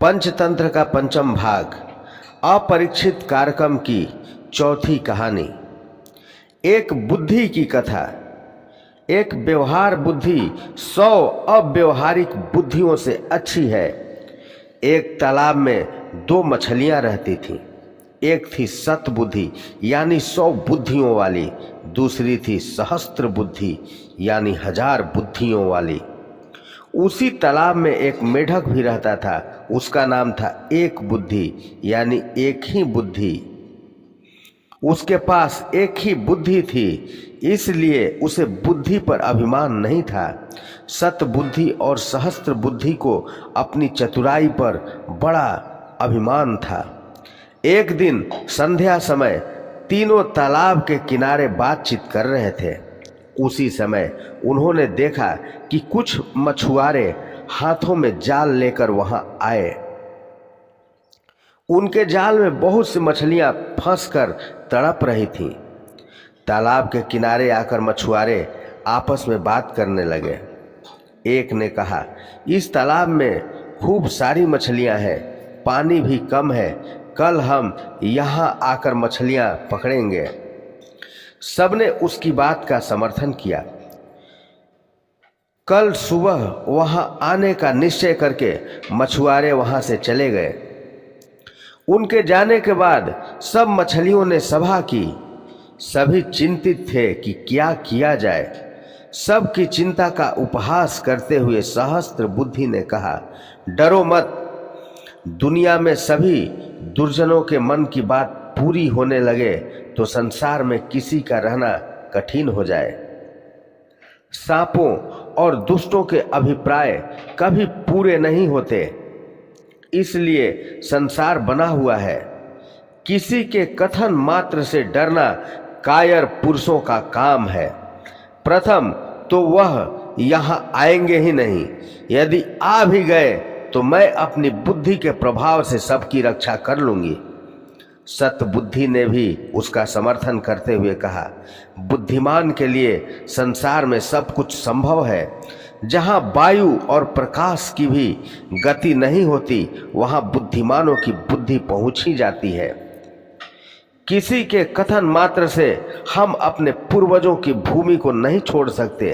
पंचतंत्र का पंचम भाग, अपरीक्षित कार्यक्रम की चौथी कहानी। एक बुद्धि की कथा। एक व्यवहार बुद्धि 100 अव्यवहारिक बुद्धियों से अच्छी है। एक तालाब में 2 मछलियां रहती थीं। एक थी सत बुद्धि यानी 100 बुद्धियों वाली, दूसरी थी सहस्त्र बुद्धि यानी 1000 बुद्धियों वाली। उसी तालाब में एक मेढक भी रहता था। उसका नाम था एक बुद्धि यानी एक ही बुद्धि। उसके पास एक ही बुद्धि थी, इसलिए उसे बुद्धि पर अभिमान नहीं था। सत बुद्धि और सहस्त्र बुद्धि को अपनी चतुराई पर बड़ा अभिमान था। एक दिन संध्या समय तीनों तालाब के किनारे बातचीत कर रहे थे। उसी समय उन्होंने देखा कि कुछ मछुआरे हाथों में जाल लेकर वहां आए। उनके जाल में बहुत सी मछलियां फंसकर तड़प रही थीं। तालाब के किनारे आकर मछुआरे आपस में बात करने लगे। एक ने कहा, इस तालाब में खूब सारी मछलियां हैं, पानी भी कम है, कल हम यहां आकर मछलियां पकड़ेंगे। सबने उसकी बात का समर्थन किया। कल सुबह वहां आने का निश्चय करके मछुआरे वहां से चले गए। उनके जाने के बाद सब मछलियों ने सभा की। सभी चिंतित थे कि क्या किया जाए। सबकी चिंता का उपहास करते हुए सहस्त्र बुद्धि ने कहा, डरो मत, दुनिया में सभी दुर्जनों के मन की बात पूरी होने लगे तो संसार में किसी का रहना कठिन हो जाए। सांपों और दुष्टों के अभिप्राय कभी पूरे नहीं होते, इसलिए संसार बना हुआ है। किसी के कथन मात्र से डरना कायर पुरुषों का काम है। प्रथम तो वह यहाँ आएंगे ही नहीं, यदि आ भी गए तो मैं अपनी बुद्धि के प्रभाव से सबकी रक्षा कर लूंगी। सत बुद्धि ने भी उसका समर्थन करते हुए कहा, बुद्धिमान के लिए संसार में सब कुछ संभव है। जहाँ वायु और प्रकाश की भी गति नहीं होती, वहाँ बुद्धिमानों की बुद्धि पहुँच ही जाती है। किसी के कथन मात्र से हम अपने पूर्वजों की भूमि को नहीं छोड़ सकते।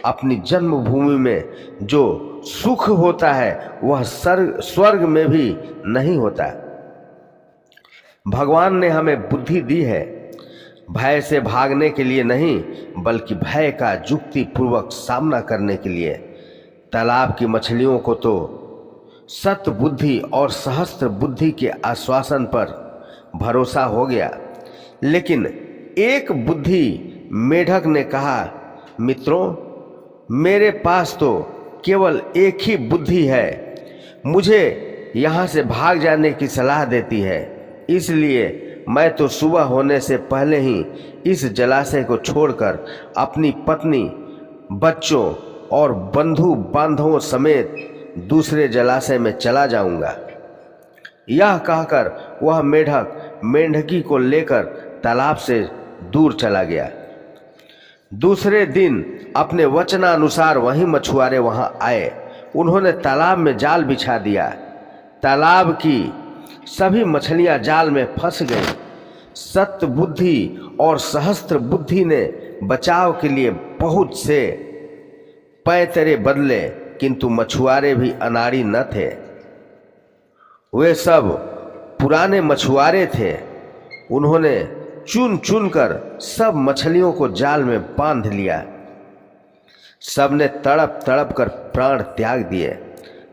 अपनी जन्मभूमि में जो सुख होता है वह स्वर्ग में भी नहीं होता। भगवान ने हमें बुद्धि दी है, भय से भागने के लिए नहीं, बल्कि भय का युक्ति पूर्वक सामना करने के लिए। तालाब की मछलियों को तो सत बुद्धि और सहस्त्र बुद्धि के आश्वासन पर भरोसा हो गया, लेकिन एक बुद्धि मेढक ने कहा, मित्रों, मेरे पास तो केवल एक ही बुद्धि है, मुझे यहाँ से भाग जाने की सलाह देती है। इसलिए मैं तो सुबह होने से पहले ही इस जलाशय को छोड़कर अपनी पत्नी, बच्चों और बंधु बांधवों समेत दूसरे जलाशय में चला जाऊंगा। यह कहकर वह मेढक मेंढकी को लेकर तालाब से दूर चला गया। दूसरे दिन अपने वचनानुसार वही मछुआरे वहां आए। उन्होंने तालाब में जाल बिछा दिया। तालाब की सभी मछलियां जाल में फंस गईं। सत बुद्धि और सहस्त्र बुद्धि ने बचाव के लिए बहुत से पैतरे बदले, किंतु मछुआरे भी अनाड़ी न थे। वे सब पुराने मछुआरे थे। उन्होंने चुन चुन कर सब मछलियों को जाल में बांध लिया। सबने तड़प तड़प कर प्राण त्याग दिए।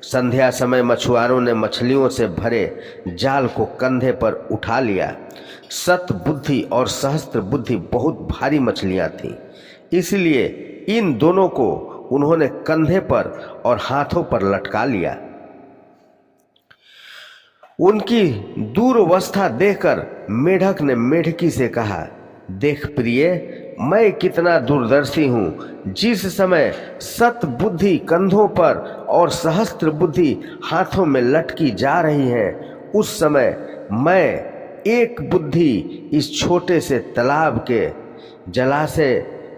संध्या समय मछुआरों ने मछलियों से भरे जाल को कंधे पर उठा लिया। सत बुद्धि और सहस्त्र बुद्धि बहुत भारी मछलियां थीं, इसलिए इन दोनों को उन्होंने कंधे पर और हाथों पर लटका लिया। उनकी दूरवस्था देखकर मेढक ने मेढकी से कहा, देख प्रिय, मैं कितना दूरदर्शी हूँ। जिस समय सत बुद्धि कंधों पर और सहस्त्र बुद्धि हाथों में लटकी जा रही है, उस समय मैं एक बुद्धि इस छोटे से तालाब के जलाशय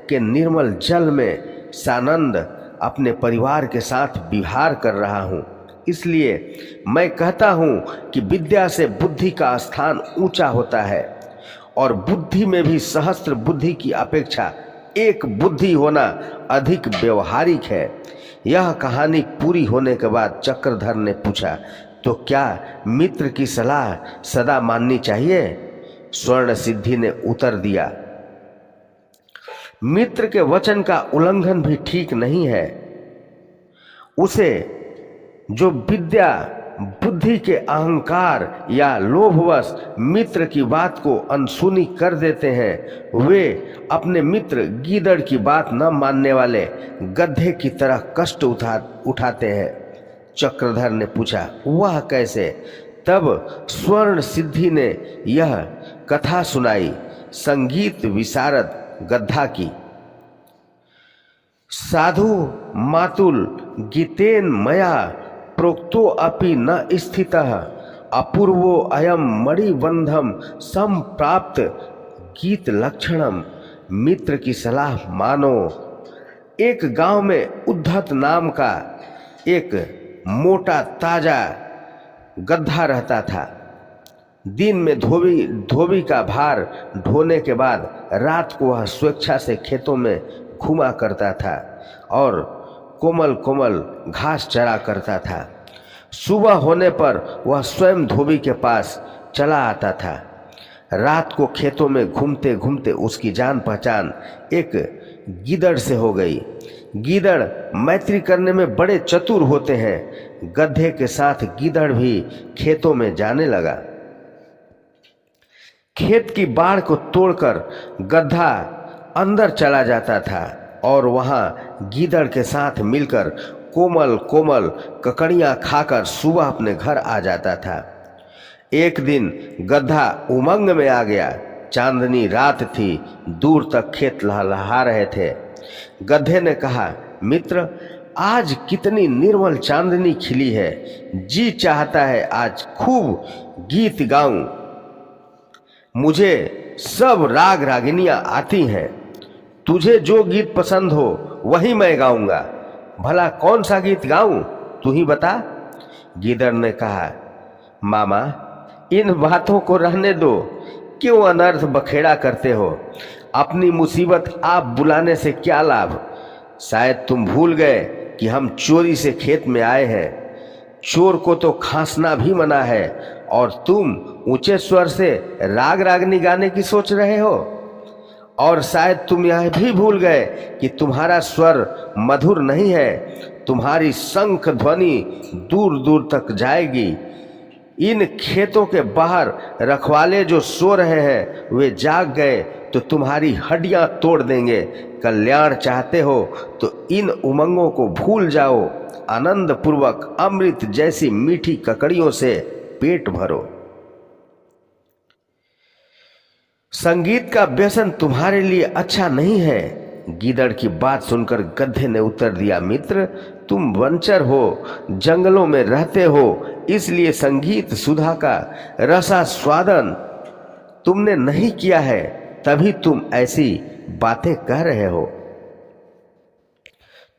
के निर्मल जल में सानंद अपने परिवार के साथ विहार कर रहा हूँ। इसलिए मैं कहता हूं कि विद्या से बुद्धि का स्थान ऊंचा होता है और बुद्धि में भी सहस्त्र बुद्धि की अपेक्षा एक बुद्धि होना अधिक व्यवहारिक है। यह कहानी पूरी होने के बाद चक्रधर ने पूछा, तो क्या मित्र की सलाह सदा माननी चाहिए? स्वर्ण सिद्धि ने उत्तर दिया, मित्र के वचन का उल्लंघन भी ठीक नहीं है। उसे जो विद्या बुद्धि के अहंकार या लोभवश मित्र की बात को अनसुनी कर देते हैं, वे अपने मित्र गीदड़ की बात न मानने वाले गधे की तरह कष्ट उठाते हैं। चक्रधर ने पूछा, वह कैसे? तब स्वर्ण सिद्धि ने यह कथा सुनाई, संगीत विशारद गद्धा की। साधु मातुल गीतेन मया प्रोक्तो अपि न स्थितः अपूर्वो अयम मणिबंधम संप्राप्त गीत लक्षणम। मित्र की सलाह मानो। एक गांव में उद्धत नाम का एक मोटा ताजा गद्धा रहता था। दिन में धोबी का भार ढोने के बाद रात को वह स्वेच्छा से खेतों में घूमा करता था और कोमल कोमल घास चरा करता था। सुबह होने पर वह स्वयं धोबी के पास चला आता था। रात को खेतों में घूमते घूमते उसकी जान पहचान एक गीदड़ से हो गई। गीदड़ मैत्री करने में बड़े चतुर होते हैं। गधे के साथ गीदड़ भी खेतों में जाने लगा। खेत की बाड़ को तोड़कर गधा अंदर चला जाता था और वहां गीदड़ के साथ मिलकर कोमल कोमल ककड़ियां खाकर सुबह अपने घर आ जाता था। एक दिन गधा उमंग में आ गया। चांदनी रात थी, दूर तक खेत लहलहा रहे थे। गधे ने कहा, मित्र, आज कितनी निर्मल चांदनी खिली है। जी चाहता है आज खूब गीत गाऊं। मुझे सब राग रागिनियां आती हैं। तुझे जो गीत पसंद हो वही मैं गाऊंगा। भला कौन सा गीत गाऊं, तू ही बता। गीदड़ ने कहा, मामा, इन बातों को रहने दो। क्यों अनर्थ बखेड़ा करते हो? अपनी मुसीबत आप बुलाने से क्या लाभ? शायद तुम भूल गए कि हम चोरी से खेत में आए हैं। चोर को तो खांसना भी मना है और तुम ऊंचे स्वर से राग रागनी गाने की सोच रहे हो। और शायद तुम यह भी भूल गए कि तुम्हारा स्वर मधुर नहीं है। तुम्हारी शंख ध्वनि दूर दूर तक जाएगी। इन खेतों के बाहर रखवाले जो सो रहे हैं वे जाग गए तो तुम्हारी हड्डियां तोड़ देंगे। कल्याण चाहते हो तो इन उमंगों को भूल जाओ। आनंद पूर्वक अमृत जैसी मीठी ककड़ियों से पेट भरो। संगीत का व्यसन तुम्हारे लिए अच्छा नहीं है। गीदड़ की बात सुनकर गधे ने उत्तर दिया, मित्र, तुम वंचर हो, जंगलों में रहते हो, इसलिए संगीत सुधा का रसास्वादन तुमने नहीं किया है, तभी तुम ऐसी बातें कह रहे हो।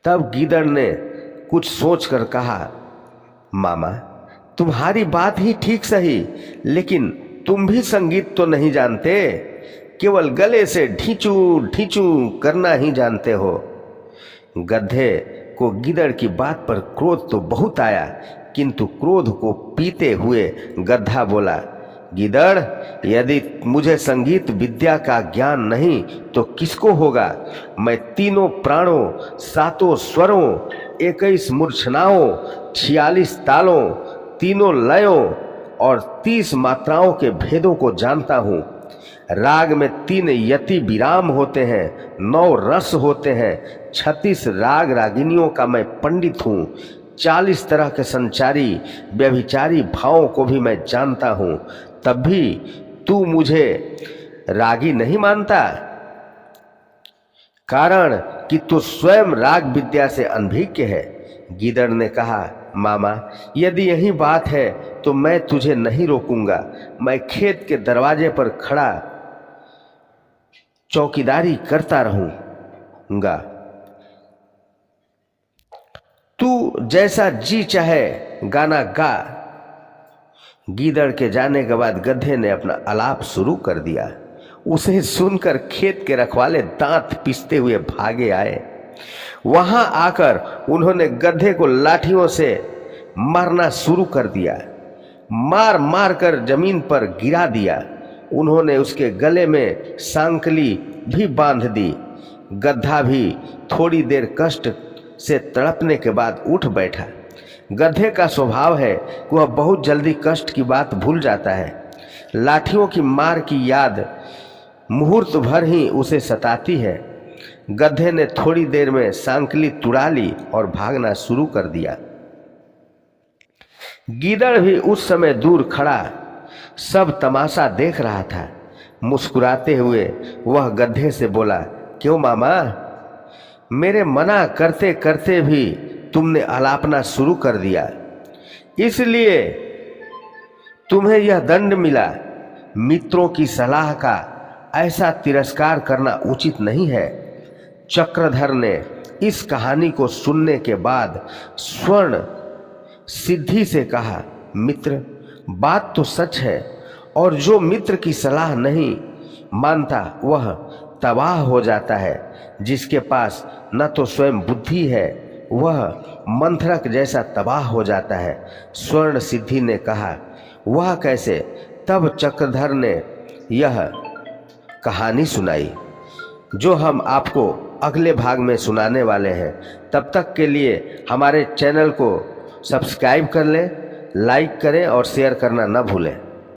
तब गीदड़ ने कुछ सोचकर कहा, मामा, तुम्हारी बात ही ठीक सही, लेकिन तुम भी संगीत तो नहीं जानते, केवल गले से ढींचू ढींचू करना ही जानते हो। गधे को गीदड़ की बात पर क्रोध तो बहुत आया, किंतु क्रोध को पीते हुए गधा बोला, गीदड़, यदि मुझे संगीत विद्या का ज्ञान नहीं तो किसको होगा? मैं तीनों प्राणों, सातों स्वरों, 21 मूर्छनाओं, 46 तालों, तीनों लयों और 30 मात्राओं के भेदों को जानता हूँ। राग में 3 यति विराम होते हैं, 9 रस होते हैं, 36 राग रागिनियों का मैं पंडित हूँ, 40 तरह के संचारी व्यभिचारी भावों को भी मैं जानता हूँ। तब भी तू मुझे रागी नहीं मानता, कारण कि तू स्वयं राग विद्या से अनभिज्ञ है। गीदड़ ने कहा, मामा, यदि यही बात है तो मैं तुझे नहीं रोकूंगा। मैं खेत के दरवाजे पर खड़ा चौकीदारी करता रहूंगा। तू जैसा जी चाहे गाना गा। गीदड़ के जाने के बाद गधे ने अपना आलाप शुरू कर दिया। उसे सुनकर खेत के रखवाले दांत पीसते हुए भागे आए। वहां आकर उन्होंने गधे को लाठियों से मारना शुरू कर दिया। मार मार कर जमीन पर गिरा दिया। उन्होंने उसके गले में सांकली भी बांध दी। गधा भी थोड़ी देर कष्ट से तड़पने के बाद उठ बैठा। गधे का स्वभाव है कि वह बहुत जल्दी कष्ट की बात भूल जाता है। लाठियों की मार की याद मुहूर्त भर ही उसे सताती है। गधे ने थोड़ी देर में सांकली तुड़ा ली और भागना शुरू कर दिया। गीदड़ भी उस समय दूर खड़ा सब तमाशा देख रहा था। मुस्कुराते हुए वह गधे से बोला, क्यों मामा, मेरे मना करते करते भी तुमने आलापना शुरू कर दिया, इसलिए तुम्हें यह दंड मिला। मित्रों की सलाह का ऐसा तिरस्कार करना उचित नहीं है। चक्रधर ने इस कहानी को सुनने के बाद स्वर्ण सिद्धि से कहा, मित्र, बात तो सच है, और जो मित्र की सलाह नहीं मानता वह तबाह हो जाता है। जिसके पास न तो स्वयं बुद्धि है वह मंथरक जैसा तबाह हो जाता है। स्वर्ण सिद्धि ने कहा, वह कैसे? तब चक्रधर ने यह कहानी सुनाई जो हम आपको अगले भाग में सुनाने वाले हैं। तब तक के लिए हमारे चैनल को सब्सक्राइब कर लें, लाइक करें और शेयर करना न भूलें।